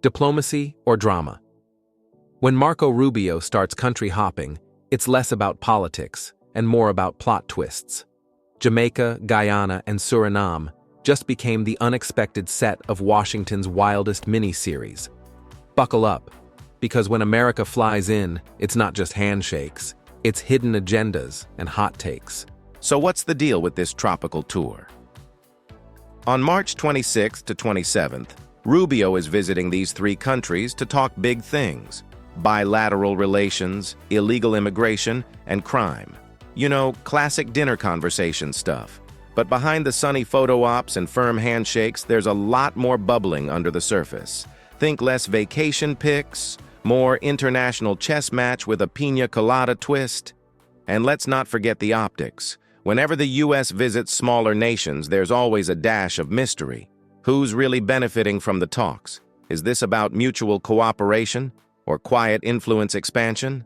Diplomacy or drama? When Marco Rubio starts country hopping, it's less about politics and more about plot twists. Jamaica, Guyana, and Suriname just became the unexpected set of Washington's wildest mini-series. Buckle up, because when America flies in, it's not just handshakes, it's hidden agendas and hot takes. So what's the deal with this tropical tour? On March 26th to 27th, Rubio is visiting these three countries to talk big things: bilateral relations, illegal immigration, and crime. You know, classic dinner conversation stuff. But behind the sunny photo ops and firm handshakes, there's a lot more bubbling under the surface. Think less vacation pics, more international chess match with a piña colada twist. And let's not forget the optics. Whenever the U.S. visits smaller nations, there's always a dash of mystery. Who's really benefiting from the talks? Is this about mutual cooperation or quiet influence expansion?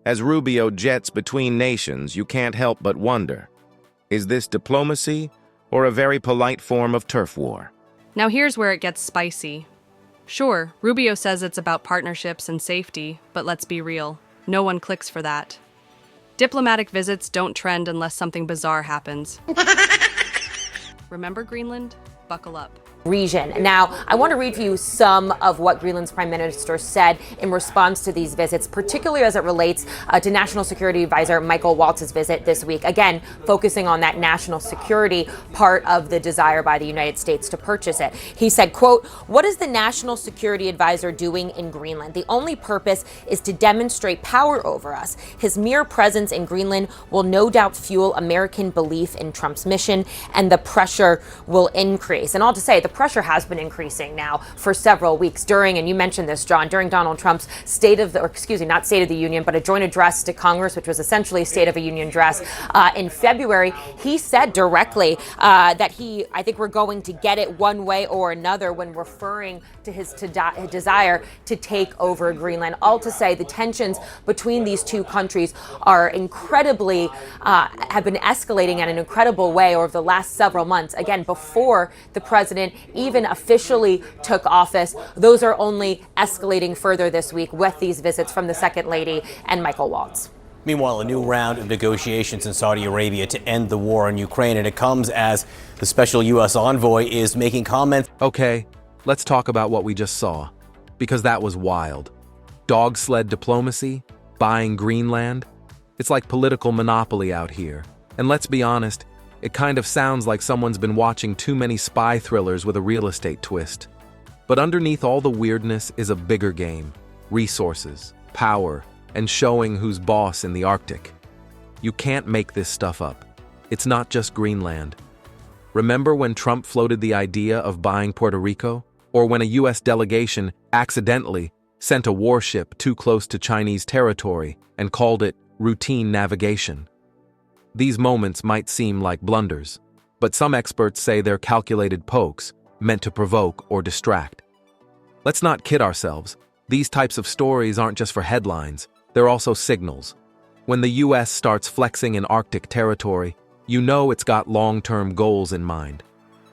As Rubio jets between nations, you can't help but wonder, is this diplomacy or a very polite form of turf war? Now here's where it gets spicy. Sure, Rubio says it's about partnerships and safety, but let's be real, no one clicks for that. Diplomatic visits don't trend unless something bizarre happens. Remember Greenland? Buckle up. Region. Now, I want to read for you some of what Greenland's Prime Minister said in response to these visits, particularly as it relates to National Security Advisor Michael Waltz's visit this week. Again, focusing on that national security part of the desire by the United States to purchase it. He said, quote, "What is the National Security Advisor doing in Greenland? The only purpose is to demonstrate power over us. His mere presence in Greenland will no doubt fuel American belief in Trump's mission, and the pressure will increase." And all to say, the pressure has been increasing now for several weeks during, and you mentioned this, John, during Donald Trump's not State of the Union, but a joint address to Congress, which was essentially a State of the Union address in February. He said directly that I think we're going to get it one way or another when referring to his desire to take over Greenland. All to say, the tensions between these two countries are incredibly, have been escalating at an incredible way over the last several months. Again, before the president even officially took office. Those are only escalating further this week with these visits from the Second Lady and Michael Waltz. Meanwhile, a new round of negotiations in Saudi Arabia to end the war in Ukraine, and it comes as the special U.S. envoy is making comments. Okay, let's talk about what we just saw, because that was wild. Dog sled diplomacy, buying Greenland. It's like political monopoly out here. And let's be honest, it kind of sounds like someone's been watching too many spy thrillers with a real estate twist. But underneath all the weirdness is a bigger game: resources, power, and showing who's boss in the Arctic. You can't make this stuff up. It's not just Greenland. Remember when Trump floated the idea of buying Puerto Rico? Or when a U.S. delegation accidentally sent a warship too close to Chinese territory and called it routine navigation? These moments might seem like blunders, but some experts say they're calculated pokes meant to provoke or distract. Let's not kid ourselves. These types of stories aren't just for headlines, they're also signals. When the U.S. starts flexing in Arctic territory, you know it's got long-term goals in mind.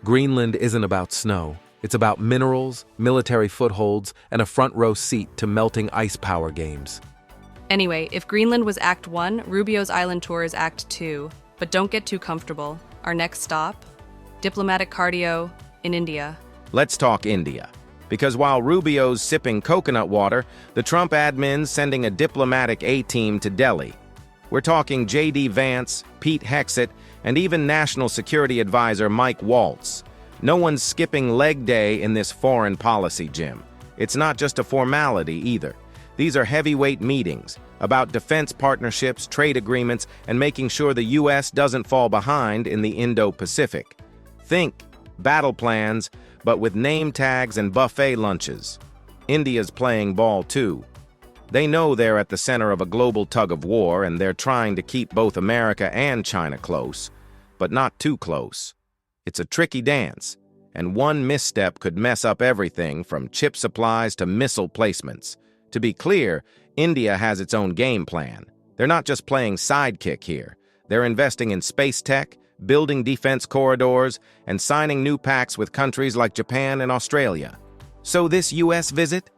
Greenland isn't about snow. It's about minerals, military footholds, and a front-row seat to melting ice power games. Anyway, if Greenland was Act 1, Rubio's island tour is Act 2. But don't get too comfortable. Our next stop? Diplomatic cardio in India. Let's talk India. Because while Rubio's sipping coconut water, the Trump admin's sending a diplomatic A-team to Delhi. We're talking J.D. Vance, Pete Hegseth, and even National Security Advisor Mike Waltz. No one's skipping leg day in this foreign policy gym. It's not just a formality either. These are heavyweight meetings about defense partnerships, trade agreements, and making sure the U.S. doesn't fall behind in the Indo-Pacific. Think battle plans, but with name tags and buffet lunches. India's playing ball too. They know they're at the center of a global tug of war, and they're trying to keep both America and China close, but not too close. It's a tricky dance, and one misstep could mess up everything from chip supplies to missile placements. To be clear, India has its own game plan. They're not just playing sidekick here. They're investing in space tech, building defense corridors, and signing new pacts with countries like Japan and Australia. So this U.S. visit?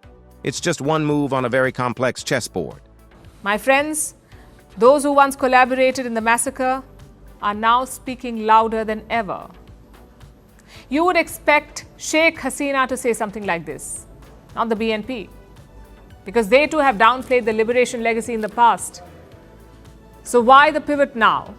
It's just one move on a very complex chessboard. My friends, those who once collaborated in the massacre are now speaking louder than ever. You would expect Sheikh Hasina to say something like this, not the BNP, because they too have downplayed the liberation legacy in the past. So why the pivot now?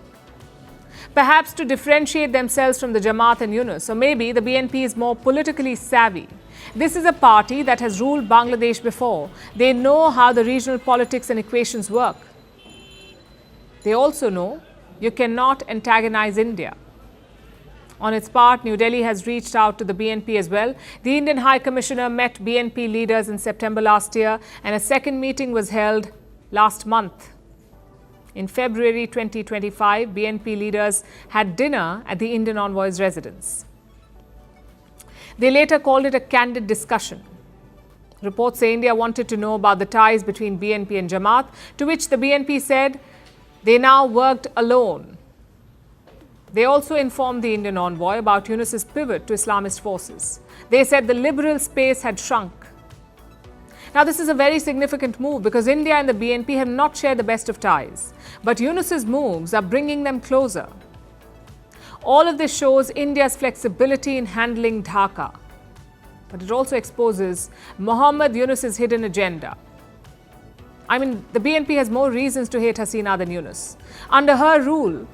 Perhaps to differentiate themselves from the Jamaat and Yunus, or maybe the BNP is more politically savvy. This is a party that has ruled Bangladesh before. They know how the regional politics and equations work. They also know you cannot antagonize India. On its part, New Delhi has reached out to the BNP as well. The Indian High Commissioner met BNP leaders in September last year, and a second meeting was held last month. In February 2025, BNP leaders had dinner at the Indian envoy's residence. They later called it a candid discussion. Reports say India wanted to know about the ties between BNP and Jamaat, to which the BNP said they now worked alone. They also informed the Indian envoy about Yunus's pivot to Islamist forces. They said the liberal space had shrunk. Now, this is a very significant move because India and the BNP have not shared the best of ties. But Yunus's moves are bringing them closer. All of this shows India's flexibility in handling Dhaka. But it also exposes Mohammed Yunus's hidden agenda. I mean, the BNP has more reasons to hate Hasina than Yunus. Under her rule,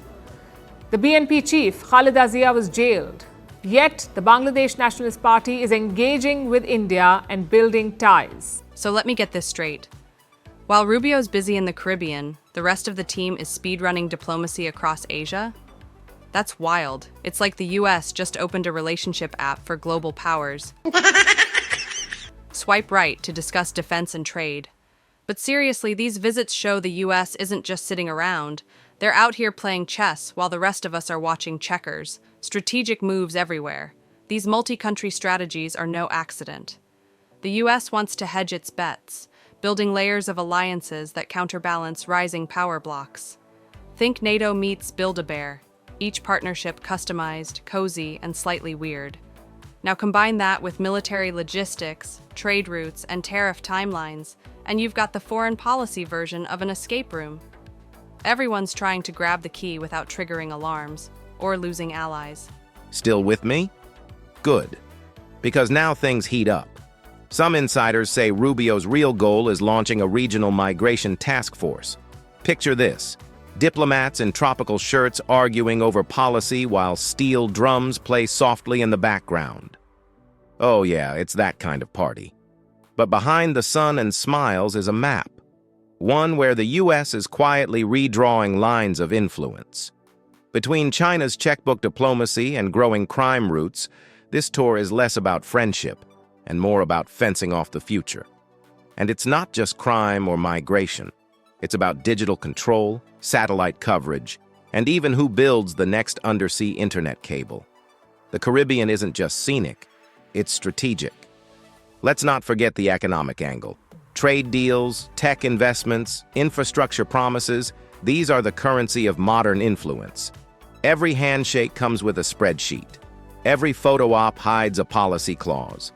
the BNP chief, Khalida Zia, was jailed. Yet, the Bangladesh Nationalist Party is engaging with India and building ties. So let me get this straight. While Rubio's busy in the Caribbean, the rest of the team is speedrunning diplomacy across Asia? That's wild. It's like the US just opened a relationship app for global powers. Swipe right to discuss defense and trade. But seriously, these visits show the US isn't just sitting around. They're out here playing chess while the rest of us are watching checkers. Strategic moves everywhere. These multi-country strategies are no accident. The US wants to hedge its bets, building layers of alliances that counterbalance rising power blocks. Think NATO meets Build-A-Bear, each partnership customized, cozy, and slightly weird. Now combine that with military logistics, trade routes, and tariff timelines, and you've got the foreign policy version of an escape room. Everyone's trying to grab the key without triggering alarms or losing allies. Still with me? Good. Because now things heat up. Some insiders say Rubio's real goal is launching a regional migration task force. Picture this: diplomats in tropical shirts arguing over policy while steel drums play softly in the background. Oh yeah, it's that kind of party. But behind the sun and smiles is a map. One where the U.S. is quietly redrawing lines of influence. Between China's checkbook diplomacy and growing crime routes, this tour is less about friendship and more about fencing off the future. And it's not just crime or migration. It's about digital control, satellite coverage, and even who builds the next undersea internet cable. The Caribbean isn't just scenic, it's strategic. Let's not forget the economic angle. Trade deals, tech investments, infrastructure promises, these are the currency of modern influence. Every handshake comes with a spreadsheet. Every photo op hides a policy clause.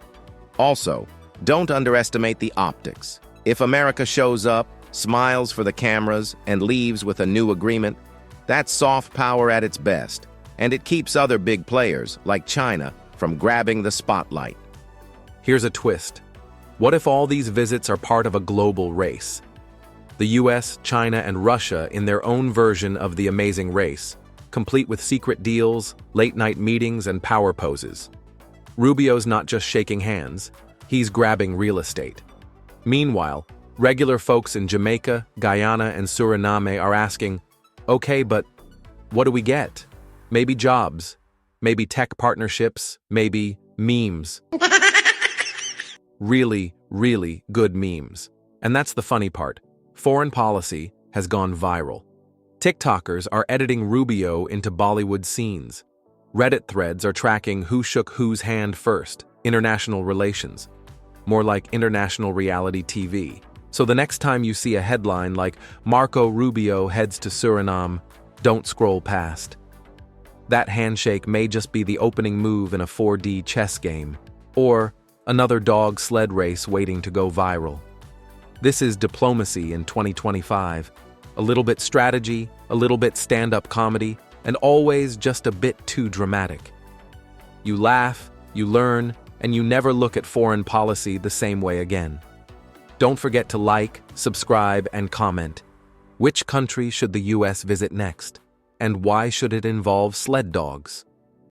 Also, don't underestimate the optics. If America shows up, smiles for the cameras, and leaves with a new agreement, that's soft power at its best, and it keeps other big players, like China, from grabbing the spotlight. Here's a twist. What if all these visits are part of a global race? The US, China, and Russia in their own version of the amazing race, complete with secret deals, late-night meetings, and power poses. Rubio's not just shaking hands, he's grabbing real estate. Meanwhile, regular folks in Jamaica, Guyana, and Suriname are asking, okay, but what do we get? Maybe jobs, maybe tech partnerships, maybe memes. Really, really good memes. And that's the funny part. Foreign policy has gone viral. TikTokers are editing Rubio into Bollywood scenes. Reddit threads are tracking who shook whose hand first, international relations. More like international reality TV. So the next time you see a headline like Marco Rubio heads to Suriname, don't scroll past. That handshake may just be the opening move in a 4D chess game. Or Another dog sled race waiting to go viral. This is diplomacy in 2025. A little bit strategy, a little bit stand-up comedy, and always just a bit too dramatic. You laugh, you learn, and you never look at foreign policy the same way again. Don't forget to like, subscribe, and comment. Which country should the US visit next? And why should it involve sled dogs?